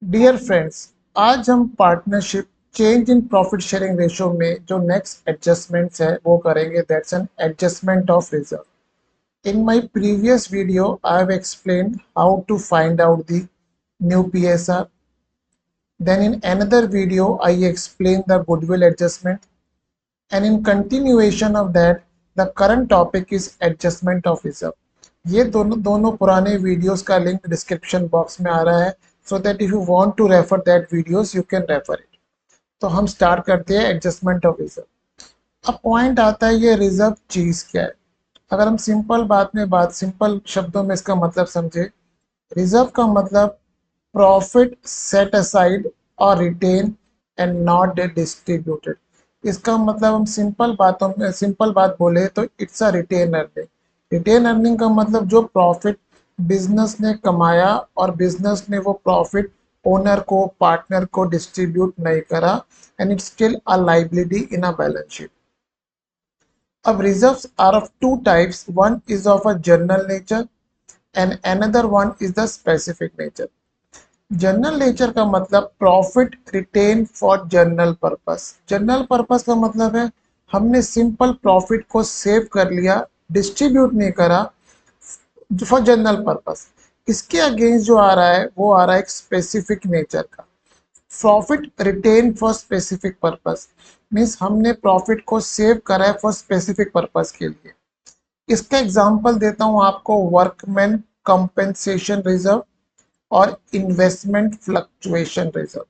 Dear friends, आज हम partnership change in profit sharing ratio में जो नेक्स्ट एडजस्टमेंट्स है वो करेंगे। That's an adjustment of reserve. In my previous video I have explained how to find out the new PSR. Then in another video I explained the goodwill adjustment, and in continuation of that the current topic is adjustment of reserve. ये दोनों दोनों पुराने videos का link description box में आ रहा है, so that if you want to refer that videos you can refer it. तो हम स्टार्ट करते हैं एडजस्टमेंट ऑफ रिजर्व। अब पॉइंट आता है ये रिजर्व चीज क्या है। अगर हम सिंपल शब्दों में इसका मतलब समझे, रिजर्व का मतलब प्रॉफिट सेट असाइड और रिटेन एंड नॉट डिस्ट्रीब्यूटेड। इसका मतलब हम सिंपल बात बोले तो it's a retain earning. Retain earning का मतलब जो प्रॉफिट बिजनेस ने कमाया और बिजनेस ने वो प्रॉफिट ओनर को, पार्टनर को डिस्ट्रीब्यूट नहीं करा, and it's still a liability in a balance sheet. अब reserves are of two types. One is of a general nature and another one is the specific nature. General nature का मतलब profit retain for general purpose. General purpose का मतलब है हमने simple profit को save कर लिया, डिस्ट्रीब्यूट नहीं करा फॉर जनरल पर्पस। इसके अगेंस्ट जो आ रहा है वो आ रहा है एक स्पेसिफिक नेचर का। Profit retain for specific purpose means हमने प्रॉफिट को सेव करा है फॉर स्पेसिफिक पर्पस के लिए। इसका एग्जांपल देता हूं आपको, वर्कमैन कंपेंसेशन रिजर्व और investment fluctuation reserve.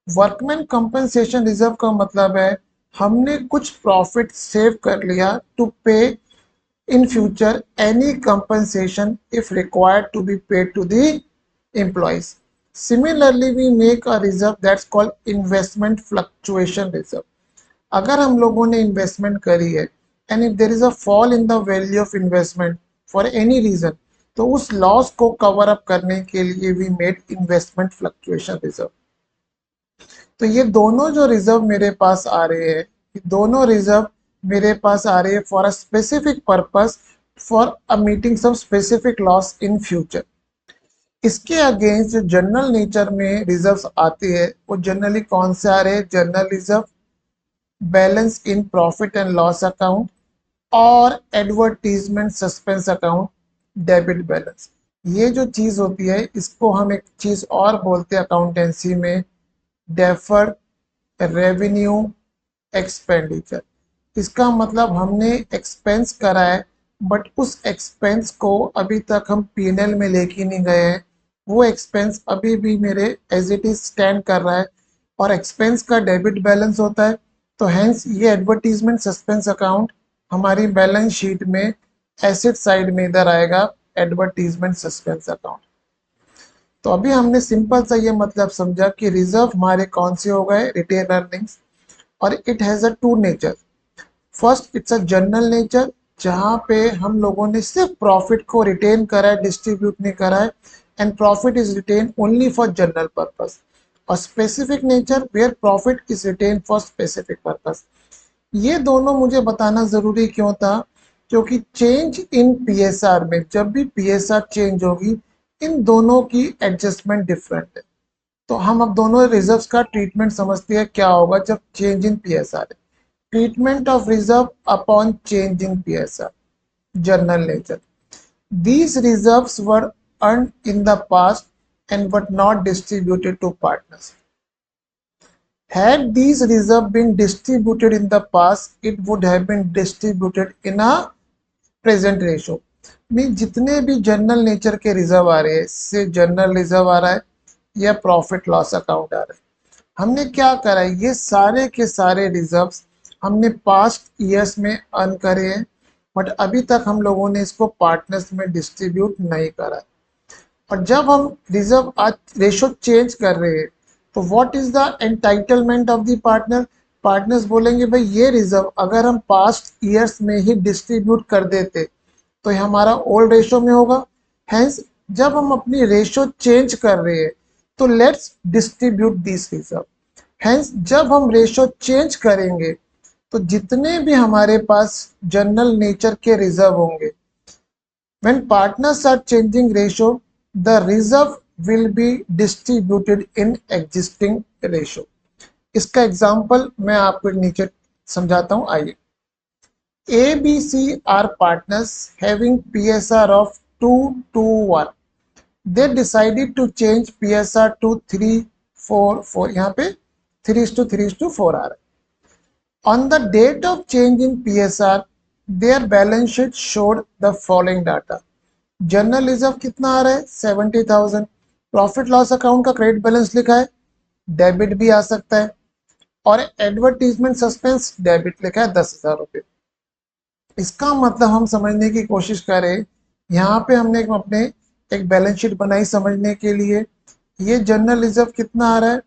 Workman compensation reserve का मतलब है हमने कुछ प्रॉफिट सेव कर लिया टू पे in future any compensation if required to be paid to the employees. Similarly, we make a reserve that's called investment fluctuation reserve. अगर हम लोगों ने इन्वेस्टमेंट करी है and if there is a fall in the value of investment for any reason, तो उस loss को cover up करने के लिए we made investment fluctuation reserve. तो ये दोनों जो रिजर्व मेरे पास आ रहे हैं, ये दोनों रिजर्व मेरे पास आ रहे हैं for a specific purpose, for a meeting some specific loss in future. इसके अगेंस्ट जो जनरल नेचर में रिजर्व्स आते हैं वो जनरली कौन से आ रहे हैं? General reserve, balance in profit and loss account और advertisement suspense account, debit balance. ये जो चीज होती है इसको हम एक चीज और बोलते हैं अकाउंटेंसी में, डेफर्ड रेवेन्यू एक्सपेंडिचर। इसका मतलब हमने एक्सपेंस करा है बट उस एक्सपेंस को अभी तक हम P&L में लेके नहीं गए हैं, वो एक्सपेंस अभी भी मेरे एज इट इज स्टैंड कर रहा है और एक्सपेंस का डेबिट बैलेंस होता है। तो हेंस ये एडवर्टीजमेंट सस्पेंस अकाउंट हमारी बैलेंस शीट में एसेट साइड में इधर आएगा, एडवर्टीजमेंट सस्पेंस अकाउंट। तो अभी हमने सिंपल सा ये मतलब समझा कि रिजर्व हमारे कौन से हो गए? Retained earnings. और it has a two nature. First, it's a general nature जहाँ पे हम लोगों ने सिर्फ प्रॉफिट को रिटेन करा है, डिस्ट्रीब्यूट नहीं करा है, and profit is retained only for general purpose. और specific nature where profit is retained for specific purpose. ये दोनों मुझे बताना जरूरी क्यों था? क्योंकि चेंज इन PSR में जब भी PSR चेंज होगी इन दोनों की एडजस्टमेंट डिफरेंट है। तो हम अब दोनों रिजर्व्स का ट्रीटमेंट समझते हैं क्या होगा जब चेंज इन PSR है। Treatment of reserve upon change in PSR, general nature. These reserves were earned in the past and were not distributed to partners. Had these reserves been distributed in the past, it would have been distributed in a present ratio. Mean जितने भी general nature के reserve आ रहे हैं, इससे general reserve आ रहा है या profit loss account आ रहा है, हमने क्या करा है? ये सारे के सारे रिजर्व्स हमने पास्ट ईयर्स में अर्न करे हैं बट अभी तक हम लोगों ने इसको पार्टनर्स में डिस्ट्रीब्यूट नहीं करा है। और जब हम रिजर्व आज रेशो चेंज कर रहे हैं तो what is the entitlement of the partner? Partners बोलेंगे भाई ये रिजर्व अगर हम पास्ट ईयर्स में ही डिस्ट्रीब्यूट कर देते तो ये हमारा ओल्ड रेशो में होगा। हेंस जब हम अपनी रेशो चेंज कर रहे हैं तो let's distribute this reserve. Hence जब हम रेशो चेंज करेंगे तो जितने भी हमारे पास जनरल नेचर के रिजर्व होंगे, when partners are changing ratio, the reserve will be distributed in existing ratio. इसका एग्जाम्पल मैं आपको नीचे समझाता हूं, आइए। ABC are partners having PSR of 2 to 1. They decided to change PSR to 3, 4, 4. यहाँ पे 3:3:4 आ रहा है. On the date of change in PSR, their balance sheet showed the following data. General reserve कितना आ रहा है 70,000. प्रॉफिट लॉस अकाउंट का credit balance लिखा है, डेबिट भी आ सकता है, और एडवर्टीजमेंट सस्पेंस डेबिट लिखा है 10,000 रुपये. इसका मतलब हम समझने की कोशिश करें, यहाँ पे हमने अपने एक बैलेंस शीट बनाई समझने के लिए. ये जनरल रिजर्व कितना आ रहा है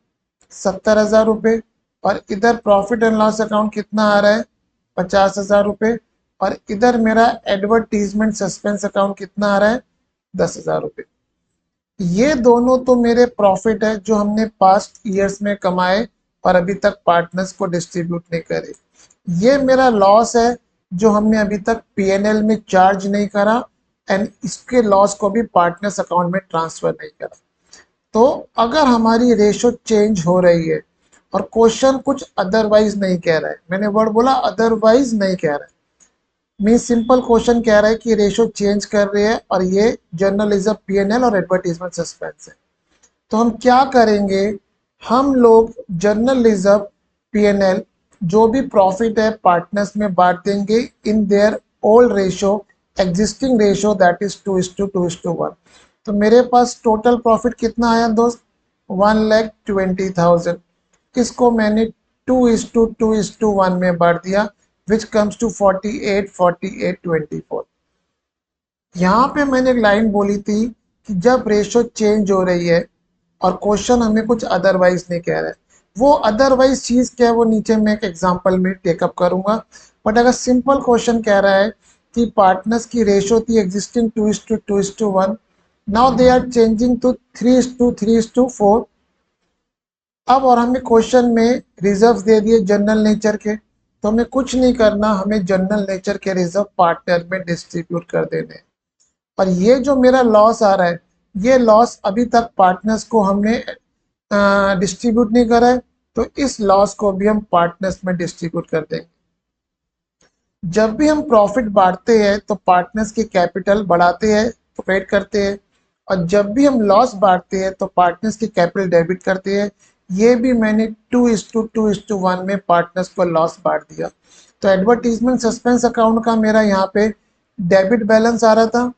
70,000 रुपये, और इधर प्रॉफिट एंड लॉस अकाउंट कितना आ रहा है 50,000 रुपये, और इधर मेरा एडवर्टीजमेंट सस्पेंस अकाउंट कितना आ रहा है 10,000 रुपये. ये दोनों तो मेरे प्रॉफिट है जो हमने पास्ट ईयर्स में कमाए और अभी तक पार्टनर्स को डिस्ट्रीब्यूट नहीं करे. ये मेरा लॉस है जो हमने अभी तक पीएनएल में चार्ज नहीं करा, एंड इसके लॉस को भी पार्टनर्स अकाउंट में ट्रांसफर नहीं करा. तो अगर हमारी रेशो चेंज हो रही है और क्वेश्चन कुछ अदरवाइज नहीं कह रहा है, मैंने वर्ड बोला अदरवाइज नहीं कह रहा है, मीन सिंपल क्वेश्चन कह रहा है कि रेशो चेंज कर रही है और ये जनरल रिजर्व पीएनएल और एडवर्टीजमेंट सस्पेंस है. तो हम क्या करेंगे, हम लोग जनरल रिजर्व पीएनएल जो भी प्रॉफिट है पार्टनर्स में बांट देंगे in their old ratio, existing ratio, that is 2:2:1. तो मेरे पास टोटल प्रॉफिट कितना आया दोस्त 1,20,000. इसको मैंने 2:2:1 में बांट दिया, which comes to 48, 48, 24. यहाँ पे मैंने एक लाइन बोली थी कि जब रेशो चेंज हो रही है और क्वेश्चन हमें कुछ अदरवाइज नहीं कह रहा है, वो अदरवाइज चीज क्या है वो नीचे मैं एक एग्जांपल में टेकअप करूंगा. बट अगर सिंपल क्वेश्चन कह रहा है कि पार्टनर्स की रेशो थी existing 2:2:1, now they are changing to 3:3:4. अब और हमें क्वेश्चन में रिजर्व दे दिए जनरल नेचर के, तो हमें कुछ नहीं करना, हमें जनरल नेचर के रिजर्व पार्टनर में डिस्ट्रीब्यूट कर देने. और ये जो मेरा लॉस आ रहा है, ये लॉस अभी तक पार्टनर्स को हमने डिस्ट्रीब्यूट नहीं करा है, तो इस लॉस को भी हम पार्टनर्स में डिस्ट्रीब्यूट कर देंगे. जब भी हम प्रॉफिट बांटते हैं तो पार्टनर्स की कैपिटल बढ़ाते हैं, क्रेडिट करते हैं, और जब भी हम लॉस बांटते हैं तो पार्टनर्स की कैपिटल डेबिट करते हैं. ये भी मैंने 2:2:1 में पार्टनर्स को लॉस बांट दिया. तो एडवर्टीजमेंट सस्पेंस अकाउंट का मेरा यहाँ पे डेबिट बैलेंस आ रहा था,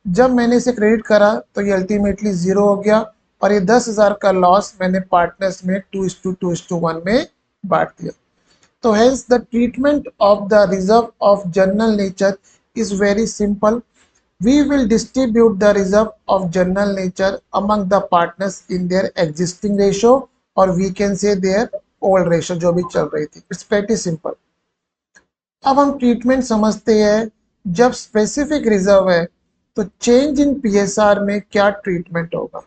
जब मैंने इसे क्रेडिट करा तो ये अल्टीमेटली 0 हो गया, और ये 10,000 का लॉस मैंने पार्टनर्स में 2:2:1 में बांट दिया. तो hence the treatment of the reserve of general nature is very simple. We will distribute the reserve of general nature among the partners in their existing ratio, or we can say their old ratio जो भी चल रही थी. It's pretty simple. अब हम treatment समझते हैं. जब स्पेसिफिक रिजर्व है तो चेंज इन पीएसआर में क्या ट्रीटमेंट होगा,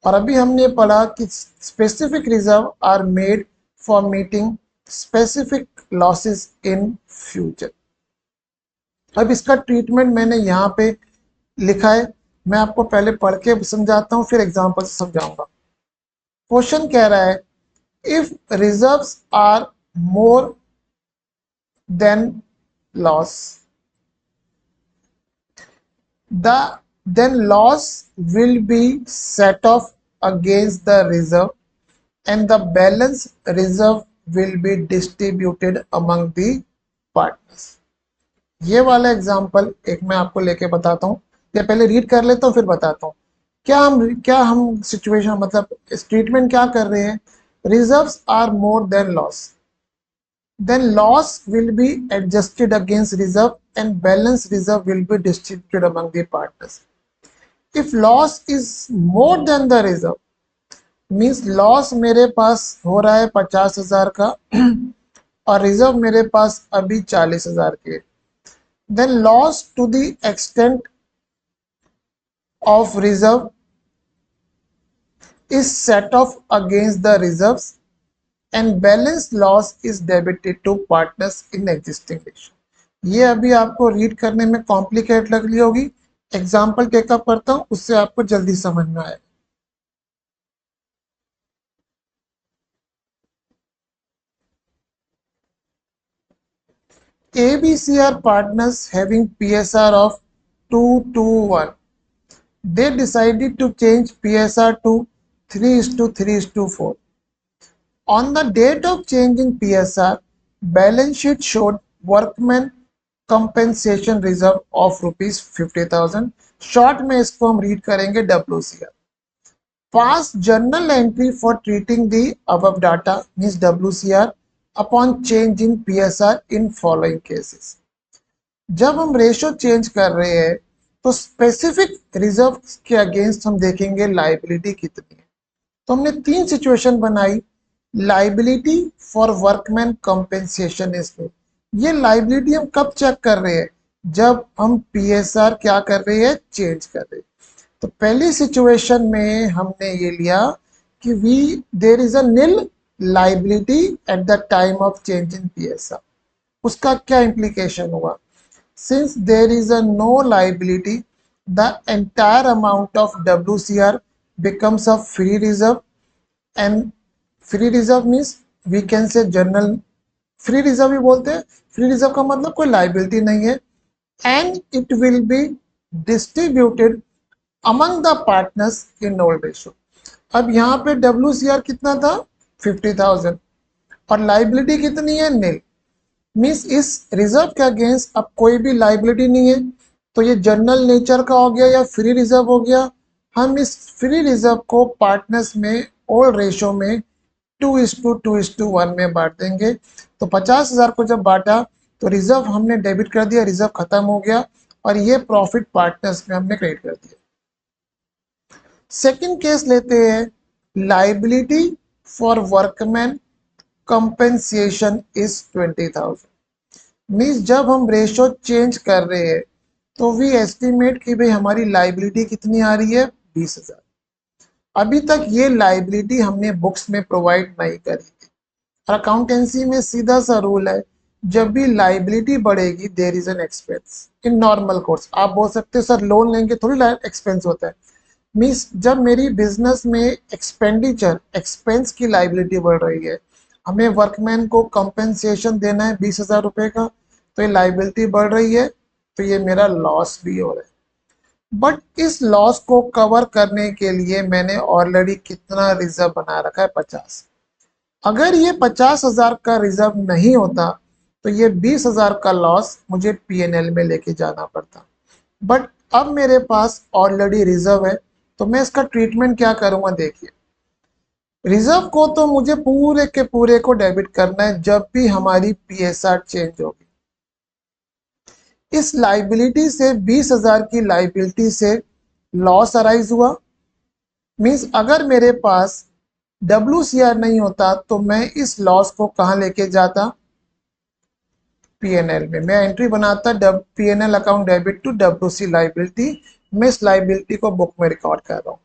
और अभी हमने पढ़ा कि specific reserve are made for meeting specific losses in future. अब इसका ट्रीटमेंट मैंने यहाँ पे लिखा है, मैं आपको पहले पढ़ के समझाता हूँ फिर एग्जांपल से समझाऊंगा. क्वेश्चन कह रहा है if reserves are more than loss, then loss will be set off against the reserve and the balance reserve will be distributed among the partners. ये वाला एग्जाम्पल एक मैं आपको लेके बताता हूँ, या पहले रीड कर लेता हूँ फिर बताता हूँ क्या हम सिचुएशन मतलब स्टेटमेंट क्या कर रहे हैं. Reserves are more than loss, then loss will be adjusted against reserve and balance reserve will be distributed among the partners. If loss is more than the reserve, means loss मेरे पास हो रहा है 50,000 का और रिजर्व मेरे पास अभी 40,000 के, then loss to the extent of reserve is set off against the reserves and balance loss is debited to partners in existing ratio. ये अभी आपको रीड करने में कॉम्प्लिकेट लग रही होगी, एग्जाम्पल टेकअप करता हूँ उससे आपको जल्दी समझ में आएगा. ABC are partners having PSR of 2 to 1. They decided to change PSR to 3:3:4. On the date of changing PSR, balance sheet showed workman compensation reserve of rupees 50,000. Short में इसको हम रीड करेंगे WCR. Past journal entry for treating the above data means WCR upon change in PSR in following cases. जब हम ratio change कर रहे हैं तो स्पेसिफिक रिजर्व के अगेंस्ट हम देखेंगे लाइबिलिटी कितनी है. तो हमने 3 सिचुएशन बनाई. Liability for workman compensation is low. ये लाइबिलिटी हम कब चेक कर रहे हैं? जब हम पीएसआर क्या कर रहे हैं? चेंज कर रहे हैं. तो पहली सिचुएशन में हमने ये लिया कि there is a nil liability at the time of change in PSR. उसका क्या इंप्लीकेशन हुआ? Since there is a no liability, the entire amount of WCR becomes a free reserve, and free reserve means we can say general free reserve ही बोलते हैं. free reserve का मतलब कोई liability नहीं है, and it will be distributed among the partners in old ratio. अब यहाँ पे WCR कितना था? 50,000 और liability कितनी है? nil. मीन्स इस रिजर्व के अगेंस्ट अब कोई भी लाइबिलिटी नहीं है, तो ये जनरल नेचर का हो गया या फ्री रिजर्व हो गया. हम इस फ्री रिजर्व को पार्टनर्स में ओल्ड रेशो में 2:2:1 में बांट देंगे. तो 50,000 को जब बांटा तो रिजर्व हमने डेबिट कर दिया, रिजर्व खत्म हो गया और ये प्रॉफिट पार्टनर्स में हमने क्रेडिट कर दिया. सेकेंड केस लेते हैं. Liability for workman compensation is 20,000. Means जब हम रेशो चेंज कर रहे हैं तो वी एस्टिमेट कि भाई हमारी लाइबिलिटी कितनी आ रही है? 20,000. अभी तक ये लाइबिलिटी हमने बुक्स में प्रोवाइड नहीं करी थी. और अकाउंटेंसी में सीधा सा रूल है, जब भी लाइबिलिटी बढ़ेगी there is an expense in normal course. आप बोल सकते हो सर लोन लेंगे थोड़ी एक्सपेंस होता है. मीन्स जब मेरी बिजनेस में एक्सपेंस की लाइबिलिटी बढ़ रही है, हमें वर्कमैन को कंपेंसेशन देना है 20,000 रुपये का, तो ये लाइबिलिटी बढ़ रही है, तो ये मेरा लॉस भी हो रहा है. बट इस लॉस को कवर करने के लिए मैंने ऑलरेडी कितना रिजर्व बना रखा है? 50. अगर ये 50,000 का रिजर्व नहीं होता तो ये 20,000 का लॉस मुझे पीएनएल में लेके जाना पड़ता. बट अब मेरे पास ऑलरेडी रिजर्व है, तो मैं इसका ट्रीटमेंट क्या करूंगा? देखिए, रिजर्व को तो मुझे पूरे के पूरे को डेबिट करना है जब भी हमारी पीएसआर चेंज होगी. इस लाइबिलिटी से 20,000 की लाइबिलिटी से लॉस अराइज हुआ. मींस अगर मेरे पास WCR नहीं होता तो मैं इस लॉस को कहां लेके जाता? पीएनएल में. मैं एंट्री बनाता PNL account debit to WC liability. मैं इस लाइबिलिटी को बुक में रिकॉर्ड कर रहा हूँ.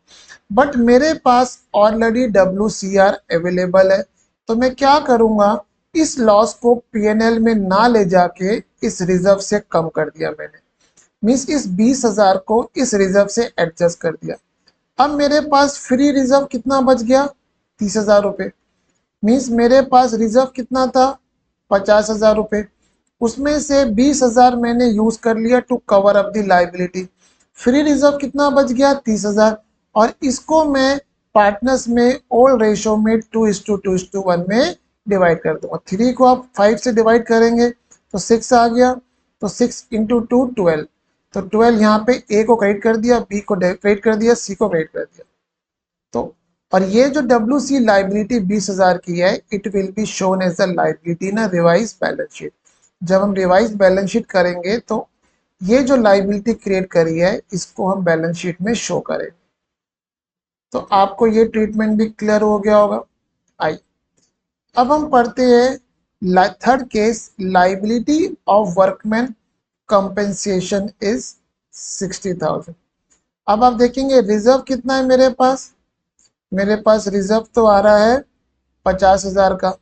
बट मेरे पास ऑलरेडी WCR अवेलेबल है, तो मैं क्या करूंगा? इस लॉस को पीएनएल में ना ले जाके इस रिजर्व से कम कर दिया मैंने. मीन्स इस 20,000 को इस रिजर्व से एडजस्ट कर दिया. अब मेरे पास फ्री रिजर्व कितना बच गया? 30,000 रुपये. मीन्स मेरे पास रिजर्व कितना था? 50,000 रुपये. उसमें से 20,000 मैंने यूज कर लिया to cover up the liability. Free reserve कितना बच गया? 30,000. और इसको मैं पार्टनर्स में ओल्ड रेशो में 2:2:1 में डिवाइड कर दूंगा. 3 को आप 5 से डिवाइड करेंगे तो 6 आ गया. तो 6 इंटू 2 12. तो 12 यहाँ पे ए को क्रेडिट कर दिया, बी को क्रेडिट कर दिया, सी को क्रेडिट कर दिया. तो और ये जो WC लाइबिलिटी 20,000 की है, it will be shown as a liability ना रिवाइज बैलेंस शीट. जब हम रिवाइज बैलेंस शीट करेंगे तो ये जो लाइबिलिटी क्रिएट करी है इसको हम बैलेंस शीट में शो करेंगे. तो आपको ये ट्रीटमेंट भी क्लियर हो गया होगा. आई अब हम पढ़ते हैं third case. Liability of workman compensation is 60,000. अब आप देखेंगे रिजर्व कितना है मेरे पास? मेरे पास रिजर्व तो आ रहा है 50,000 का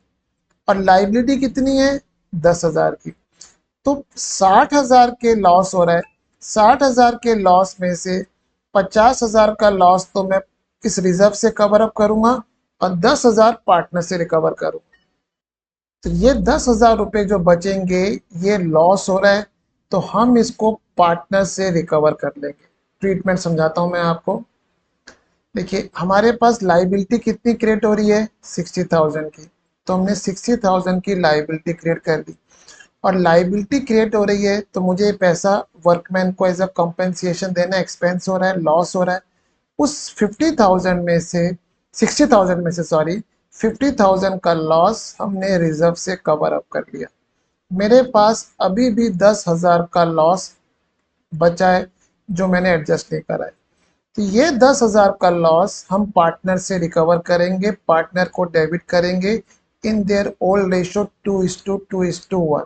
और लाइबिलिटी कितनी है? 10,000 की. तो 60,000 के लॉस हो रहा है. 60,000 के लॉस में से 50,000 का लॉस तो मैं इस रिजर्व से कवर अप करूंगा और 10,000 पार्टनर से रिकवर करूंगा. तो ये 10,000 रुपये जो बचेंगे ये लॉस हो रहा है, तो हम इसको पार्टनर से रिकवर कर लेंगे। ट्रीटमेंट समझाता हूँ मैं आपको। देखिए हमारे पास लाइबिलिटी कितनी क्रिएट हो रही है, 60,000 की। तो हमने 60,000 की लाइबिलिटी क्रिएट कर दी, और लाइबिलिटी क्रिएट हो रही है तो मुझे पैसा वर्कमैन को एज अ कंपेंसेशन देना, एक्सपेंस हो रहा है, लॉस हो रहा है। उस 50,000 में से 60,000 में से सॉरी 50,000 का लॉस हमने रिजर्व से कवर अप कर लिया। मेरे पास अभी भी 10,000 का लॉस बचा है जो मैंने एडजस्ट नहीं करा है। तो ये 10,000 का लॉस हम पार्टनर से रिकवर करेंगे, पार्टनर को डेबिट करेंगे इन देयर ओल्ड रेशो 2:2:1।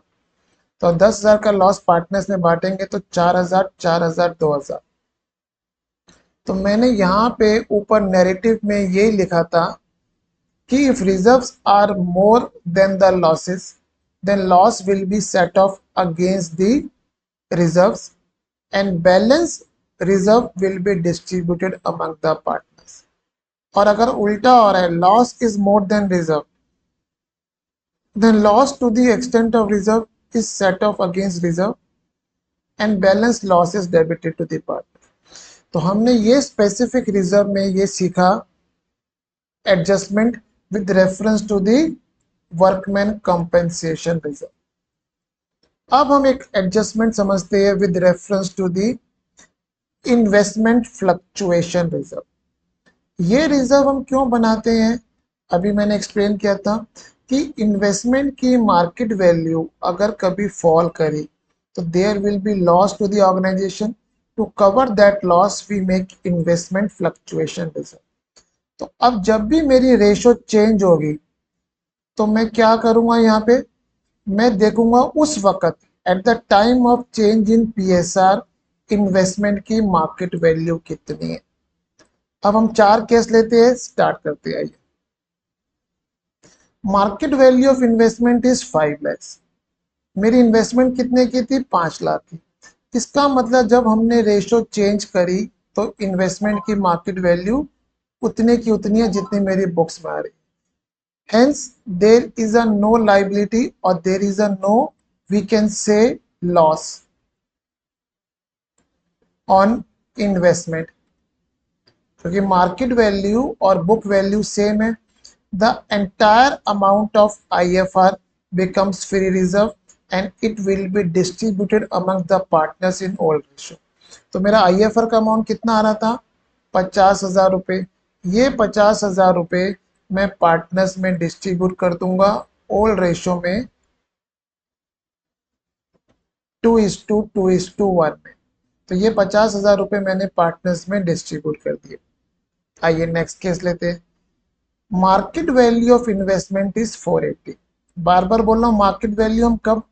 तो 10,000 का लॉस पार्टनर्स में बांटेंगे तो 4,000 4,000 2,000। तो मैंने यहाँ पे ऊपर नैरेटिव में यही लिखा था कि if reserves are more than the losses then loss will be set off against the reserves and balance reserve will be distributed among the partners. और अगर उल्टा हो रहा है, loss is more than reserve, then loss to the extent of reserve is set off against reserve and balance loss is debited to the partner। तो हमने ये specific reserve में ये सीखा adjustment with reference to the workman compensation reserve. अब हम एक adjustment समझते हैं with reference to the investment fluctuation reserve. ये रिजर्व हम क्यों बनाते हैं, अभी मैंने एक्सप्लेन किया था कि इन्वेस्टमेंट की मार्केट वैल्यू अगर कभी फॉल करी तो there will be loss to the organization. To cover that loss we make investment fluctuation reserve. तो अब जब भी मेरी रेशो चेंज होगी तो मैं क्या करूंगा, यहाँ पे मैं देखूंगा उस वक्त eight the time of change in PSR investment की मार्केट वैल्यू कितनी है। अब हम 4 केस लेते हैं, स्टार्ट करते हैं। Market value of investment is 5 lakhs। मेरी इन्वेस्टमेंट कितने की थी, 5 लाख की। इसका मतलब जब हमने रेशो चेंज करी तो इन्वेस्टमेंट की मार्केट वैल्यू उतने की उतनी है जितनी मेरी बुक्स में आ रही। Hence there is a no liability और there is a no we can say loss on investment, क्योंकि मार्केट वैल्यू और बुक वैल्यू सेम है। The entire amount of IFR becomes free reserve and it will be distributed among the partners in all ratio। तो मेरा IFR का amount कितना आ रहा था, 50,000 रुपये। ये 50,000 रुपये मैं पार्टनर्स में डिस्ट्रीब्यूट कर दूंगा ओल्ड रेशो में 2:2:1 में। तो ये 50,000 रुपये मैंने पार्टनर्स में डिस्ट्रीब्यूट कर दिए। आइए नेक्स्ट केस लेते हैं। Market value of investment is 480। बार बार बोल रहा हूँ, मार्केट वैल्यू हम कब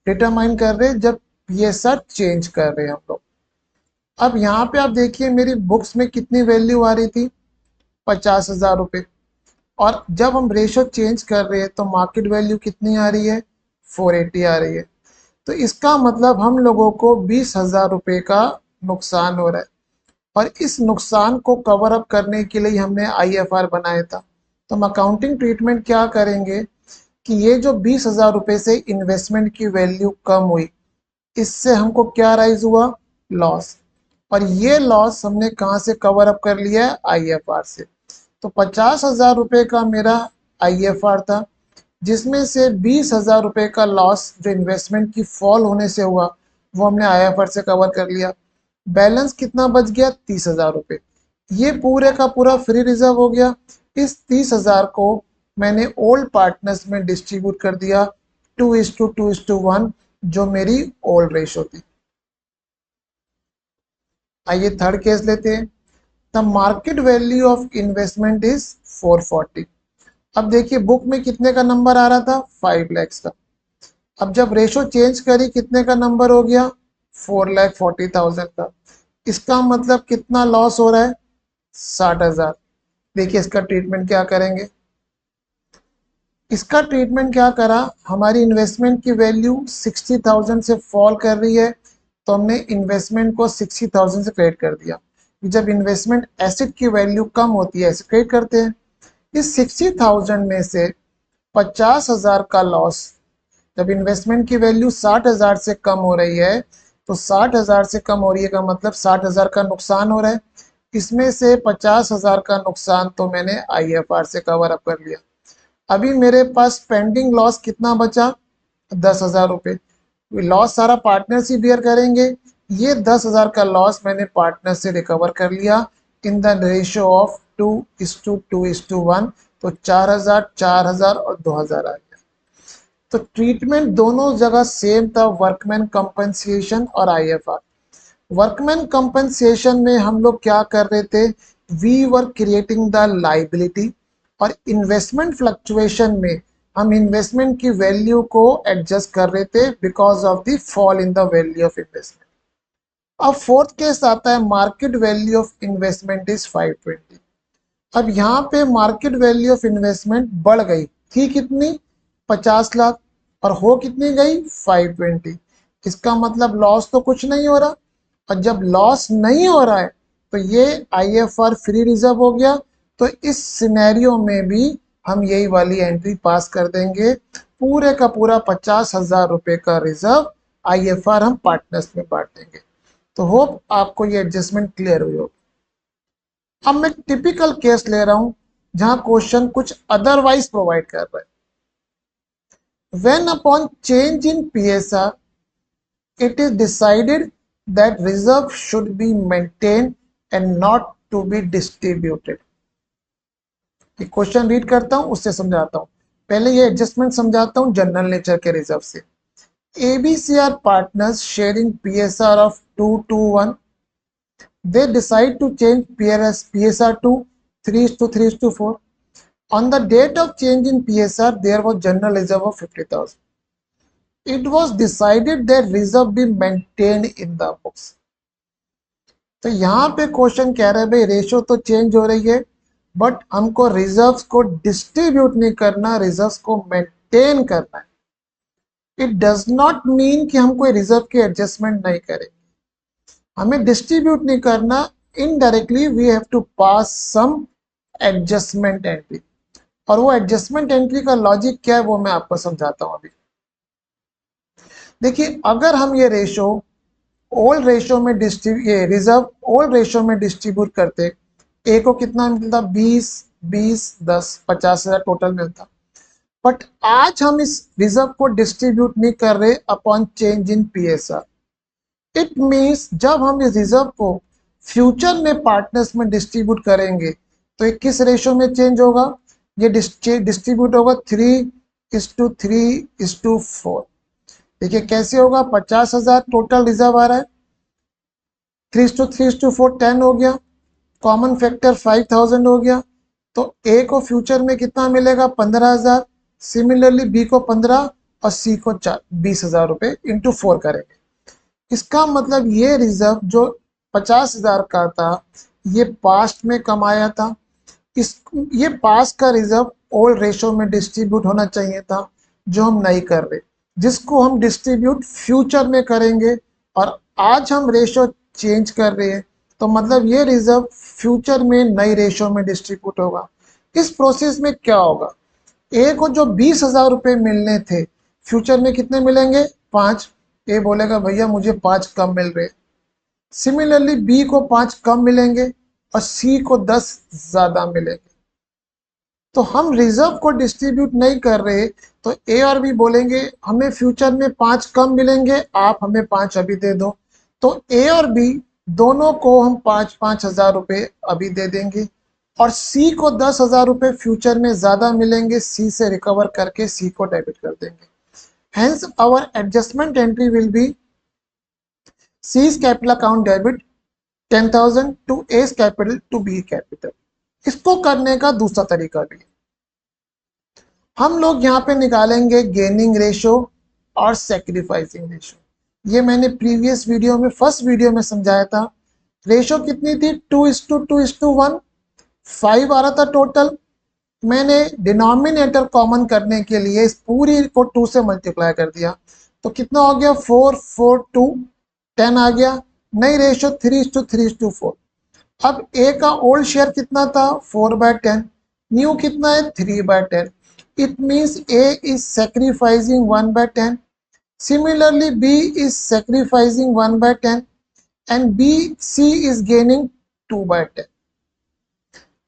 डिटरमाइन कर रहे हैं, जब पीएसआर चेंज कर रहे हैं हम लोग। अब यहाँ पे आप देखिए मेरी बुक्स में कितनी वैल्यू आ रही थी, 50,000 रुपये, और जब हम रेशो चेंज कर रहे हैं तो मार्केट वैल्यू कितनी आ रही है, 480 आ रही है। तो इसका मतलब हम लोगों को 20,000 रुपये का नुकसान हो रहा है, और इस नुकसान को कवर अप करने के लिए हमने आईएफआर बनाया था। तो हम अकाउंटिंग ट्रीटमेंट क्या करेंगे कि ये जो 20,000 रुपये से इन्वेस्टमेंट की वैल्यू कम हुई, इससे हमको क्या राइज हुआ, लॉस। और ये लॉस हमने कहाँ से कवर अप कर लिया है, आईएफआर से। तो 50,000 रुपये का मेरा आईएफआर था, जिसमें से 20,000 रुपये का लॉस जो इन्वेस्टमेंट की फॉल होने से हुआ वो हमने आईएफआर से कवर कर लिया। बैलेंस कितना बच गया, 30,000 रुपये। ये पूरे का पूरा फ्री रिजर्व हो गया। इस 30,000 को मैंने ओल्ड पार्टनर्स में डिस्ट्रीब्यूट कर दिया 2:2:1 जो मेरी ओल्ड रेशो थी। आइए थर्ड केस लेते हैं। The market value of investment is 440। अब देखिए बुक में कितने का नंबर आ रहा था, 5 lakhs का। अब जब रेशो चेंज करी कितने का नंबर हो गया, 4,40,000 का। इसका मतलब कितना लॉस हो रहा है, 60,000। देखिए इसका ट्रीटमेंट क्या करेंगे। इसका ट्रीटमेंट क्या करा, हमारी इन्वेस्टमेंट की वैल्यू 60,000 से फॉल कर रही है तो हमने इन्वेस्टमेंट को 60,000 से क्रेडिट कर दिया। जब इन्वेस्टमेंट एसेट की वैल्यू कम होती है ऐसे क्रेडिट करते हैं। इस 60,000 में से 50,000 का लॉस, जब इन्वेस्टमेंट की वैल्यू 60,000 से कम हो रही है तो 60,000 से कम हो रही है का मतलब 60,000 का नुकसान हो रहा है। इसमें से 50,000 का नुकसान तो मैंने IFR से कवर अप कर लिया। अभी मेरे पास पेंडिंग लॉस कितना बचा, 10,000 रुपये। लॉस सारा पार्टनर्स ही बियर करेंगे। ये 10,000 का लॉस मैंने पार्टनर से रिकवर कर लिया इन द रेशियो ऑफ 2:2:1। तो 4,000, 4,000 और 2,000 आ गया। तो ट्रीटमेंट दोनों जगह सेम था, वर्कमैन कंपनसेशन और IFR। वर्कमैन कंपनसेशन में हम लोग क्या कर रहे थे, we were creating the liability, और इन्वेस्टमेंट फ्लक्चुएशन में हम इन्वेस्टमेंट की वैल्यू को एडजस्ट कर रहे थे because of the fall in the value of investment. अब फोर्थ केस आता है, market value of investment is 520। अब यहाँ पे मार्केट वैल्यू ऑफ इन्वेस्टमेंट बढ़ गई थी कितनी, 50 लाख, और हो कितनी गई, 520। इसका मतलब लॉस तो कुछ नहीं हो रहा, और जब लॉस नहीं हो रहा है तो ये IFR फ्री रिजर्व हो गया। तो इस सिनेरियो में भी हम यही वाली एंट्री पास कर देंगे, पूरे का पूरा 50,000 रुपये का रिजर्व IFR हम पार्टनर्स में बांट देंगे। तो होप आपको ये एडजस्टमेंट क्लियर हुई होगी। अब मैं टिपिकल केस ले रहा हूं जहां क्वेश्चन कुछ अदरवाइज प्रोवाइड कर रहा है। When upon change in PSR it is decided that reserve should be maintained and not to be distributed। ये क्वेश्चन रीड करता हूं, उससे समझाता हूं। पहले ये एडजस्टमेंट समझाता हूं जनरल नेचर के रिजर्व से। ABC are partners sharing PSR of 2:1। They decide to change PSR to 3:3:4। On the date of change in PSR, there was general reserve of 50,000. It was decided that reserve be maintained in the books। तो यहाँ पे question कह रहा है भाई ratio तो change हो रही है बट हमको रिजर्व्स को डिस्ट्रीब्यूट नहीं करना, रिजर्व्स को मेंटेन करना है। इट डज नॉट मीन कि हम कोई रिजर्व की एडजस्टमेंट नहीं करेंगे, हमें डिस्ट्रीब्यूट नहीं करना। Indirectly we have to pass some adjustment entry, और वो एडजस्टमेंट एंट्री का लॉजिक क्या है वो मैं आपको समझाता हूँ अभी। देखिए अगर हम ये रेशो ओल्ड रेशो में ये रिजर्व ओल्ड रेशो में डिस्ट्रीब्यूट करते, ए को कितना मिलता, 20, 20, 10, 50,000 टोटल मिलता। बट आज हम इस रिजर्व को डिस्ट्रीब्यूट नहीं कर रहे upon change in PSR। It means जब हम इस रिजर्व को फ्यूचर में पार्टनर्स में डिस्ट्रीब्यूट करेंगे तो ये किस रेशो में चेंज होगा, ये डिस्ट्रीब्यूट होगा 3:3:4। देखिए कैसे होगा, 50,000 टोटल रिजर्व आ रहा है, 3:3:4 10 हो गया, कॉमन फैक्टर 5,000 हो गया। तो ए को फ्यूचर में कितना मिलेगा, 15,000। सिमिलरली बी को 15 और सी को 20,000 रुपये इंटू 4 करेंगे। इसका मतलब ये रिजर्व जो 50,000 का था ये पास्ट में कमाया था, ये पास्ट का रिजर्व ओल्ड रेशो में डिस्ट्रीब्यूट होना चाहिए था, जो हम नहीं कर रहे, जिसको हम डिस्ट्रीब्यूट फ्यूचर में करेंगे। और आज हम रेशो चेंज कर रहे हैं तो मतलब ये रिजर्व फ्यूचर में नई रेशो में डिस्ट्रीब्यूट होगा। इस प्रोसेस में क्या होगा, ए को जो 20,000 रुपये मिलने थे फ्यूचर में कितने मिलेंगे, 5। ए बोलेगा भैया मुझे 5 कम मिल रहे। सिमिलरली बी को 5 कम मिलेंगे और सी को 10 ज्यादा मिलेंगे। तो हम रिजर्व को डिस्ट्रीब्यूट नहीं कर रहे तो ए और बी बोलेंगे हमें फ्यूचर में 5 कम मिलेंगे, आप हमें 5 अभी दे दो। तो ए और बी दोनों को हम 5-5 हजार रुपये अभी दे देंगे, और सी को 10,000 रुपये फ्यूचर में ज्यादा मिलेंगे, सी से रिकवर करके सी को डेबिट कर देंगे। Hence our adjustment entry will be C's capital account debit 10,000 to A's capital to B capital। इसको करने का दूसरा तरीका भी हम लोग यहाँ पे निकालेंगे गेनिंग रेशो और सैक्रिफाइसिंग रेशो। ये मैंने प्रीवियस वीडियो में फर्स्ट वीडियो में समझाया था। रेशो कितनी थी, 2:2:1, 5 आ रहा था टोटल। मैंने डिनोमिनेटर कॉमन करने के लिए इस पूरी को 2 से मल्टीप्लाई कर दिया तो कितना हो गया, 4, 4, 2, 10 आ गया। नई रेशो 3:3:4। अब ए का ओल्ड शेयर कितना था, 4/10, न्यू कितना है, 3/10। it means A is sacrificing 1/10. Similarly, B is sacrificing 1/10 and C is gaining 2/10.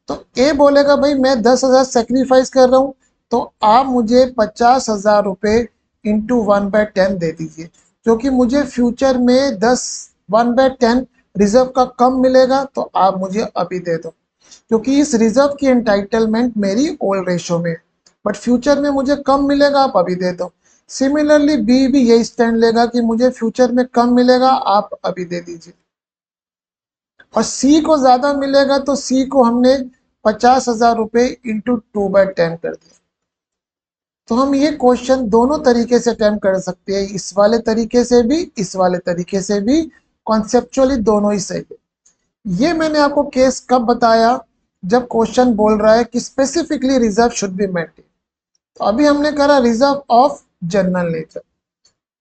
तो ए बोलेगा भाई मैं 10,000 सेक्रीफाइस कर रहा हूं, तो आप मुझे 50,000 रुपए इंटू 1/10 दे दीजिए, क्योंकि मुझे फ्यूचर में 1/10 रिजर्व का कम मिलेगा, तो आप मुझे अभी दे दो, क्योंकि इस रिजर्व की एंटाइटलमेंट मेरी ओल्ड रेशो में, बट फ्यूचर में मुझे कम मिलेगा, आप अभी दे दो। सिमिलरली बी भी यही स्टैंड लेगा कि मुझे फ्यूचर में कम मिलेगा, आप अभी दे दीजिए। और सी को ज्यादा मिलेगा तो सी को हमने 50,000 रुपए इंटू 2/10 कर दिया। तो हम ये क्वेश्चन दोनों तरीके से अटेम्प्ट कर सकते हैं, इस वाले तरीके से भी, इस वाले तरीके से भी, कॉन्सेप्चुअली दोनों ही सही है। ये मैंने आपको केस कब बताया, जब क्वेश्चन बोल रहा है कि specifically reserve should be maintain. तो अभी हमने करा रिजर्व ऑफ जनरल नेचर,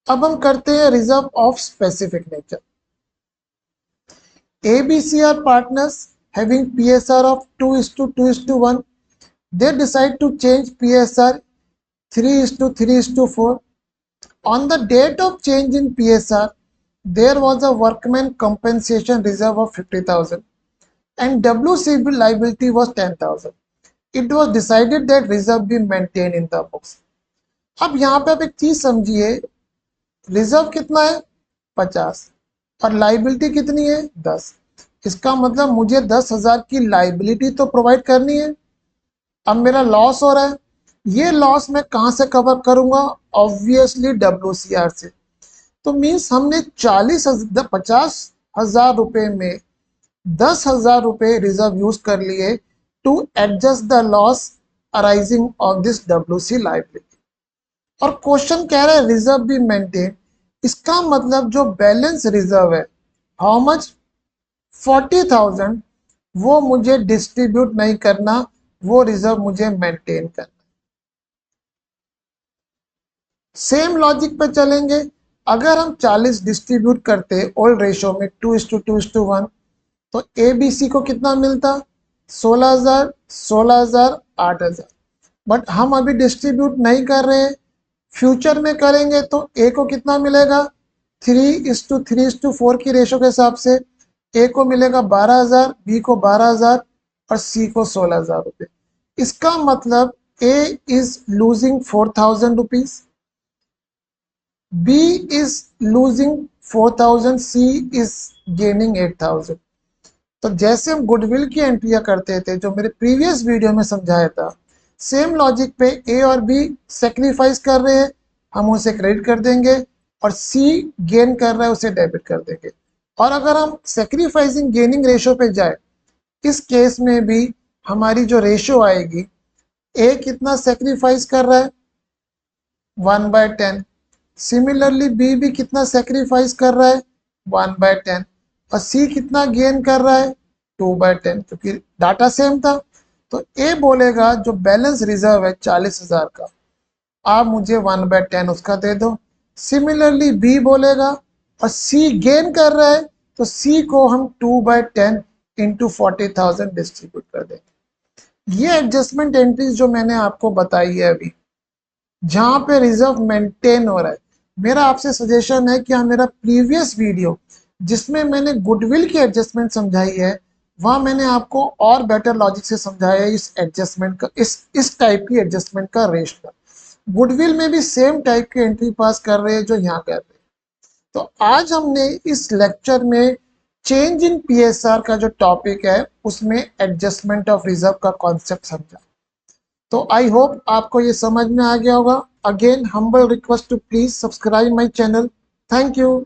अब हम करते हैं reserve of specific nature. ABC are partners having PSR of 2:2:1. They decide to change PSR 3:3:4. On the date of change in PSR, there was a workman compensation reserve of 50,000 and WCB liability was 10,000. It was decided that reserve be maintained in the books. अब यहाँ पे आप एक चीज समझिए, reserve कितना है 50 और लाइबिलिटी कितनी है 10। इसका मतलब मुझे 10,000 की लाइबिलिटी तो प्रोवाइड करनी है। अब मेरा लॉस हो रहा है, ये लॉस मैं कहां से कवर करूंगा, ऑब्वियसली WCR से। तो मीन्स हमने 50,000 रुपए में 10,000 रुपए रिजर्व यूज कर लिए to adjust the loss arising of this WC liability. और क्वेश्चन कह रहा है रिजर्व भी मेंटेन, इसका मतलब जो बैलेंस रिजर्व है हाउ मच 40,000, वो मुझे डिस्ट्रीब्यूट नहीं करना, वो रिजर्व मुझे मेंटेन करना। सेम लॉजिक पे चलेंगे, अगर हम 40 डिस्ट्रीब्यूट करते ओल्ड रेशो में 2:2:1, तो ABC को कितना मिलता 16,000, 16,000, 8,000। बट हम अभी डिस्ट्रीब्यूट नहीं कर रहे हैं, फ्यूचर में करेंगे तो A को कितना मिलेगा 3:3:4 की रेशो के हिसाब से A को मिलेगा 12,000, B को 12,000 और C को 16,000 रुपए। इसका मतलब A is losing 4,000 rupees, B is losing 4,000, C is gaining 8,000। तो जैसे हम गुडविल की एंट्रियां करते थे जो मेरे प्रीवियस वीडियो में समझाया था, सेम लॉजिक पे A और B सेक्रीफाइस कर रहे हैं, हम उसे क्रेडिट कर देंगे, और C गेन कर रहा है उसे डेबिट कर देंगे। और अगर हम सेक्रीफाइसिंग गेनिंग रेशो पे जाए, इस केस में भी हमारी जो रेशो आएगी, A कितना सेक्रीफाइस कर रहा है 1/10, सिमिलरली B भी कितना सेक्रीफाइस कर रहा है 1/10, और C कितना गेन कर रहा है 2/10, क्योंकि डाटा सेम था। तो A बोलेगा जो बैलेंस रिजर्व है 40,000 का, आप मुझे 1/10 उसका दे दो। सिमिलरली B बोलेगा, और C गेन कर रहा है, तो C को हम 2/10 इंटू 40,000 डिस्ट्रीब्यूट कर देंगे। ये एडजस्टमेंट एंट्रीज जो मैंने आपको बताई है अभी, जहां पे रिजर्व मेंटेन हो रहा है, मेरा आपसे सजेशन है कि आप मेरा प्रीवियस वीडियो जिसमें मैंने गुडविल की एडजस्टमेंट समझाई है, वहां मैंने आपको और बेटर लॉजिक से समझाया है इस एडजस्टमेंट का, इस टाइप की एडजस्टमेंट का रेश का। गुडविल में भी सेम टाइप की एंट्री पास कर रहे हैं जो यहाँ कर रहे हैं। तो आज हमने इस लेक्चर में चेंज इन PSR का जो टॉपिक है उसमें एडजस्टमेंट ऑफ रिजर्व का कॉन्सेप्ट समझा। तो आई होप आपको ये समझ में आ गया होगा। Again humble request to please subscribe my channel. Thank you.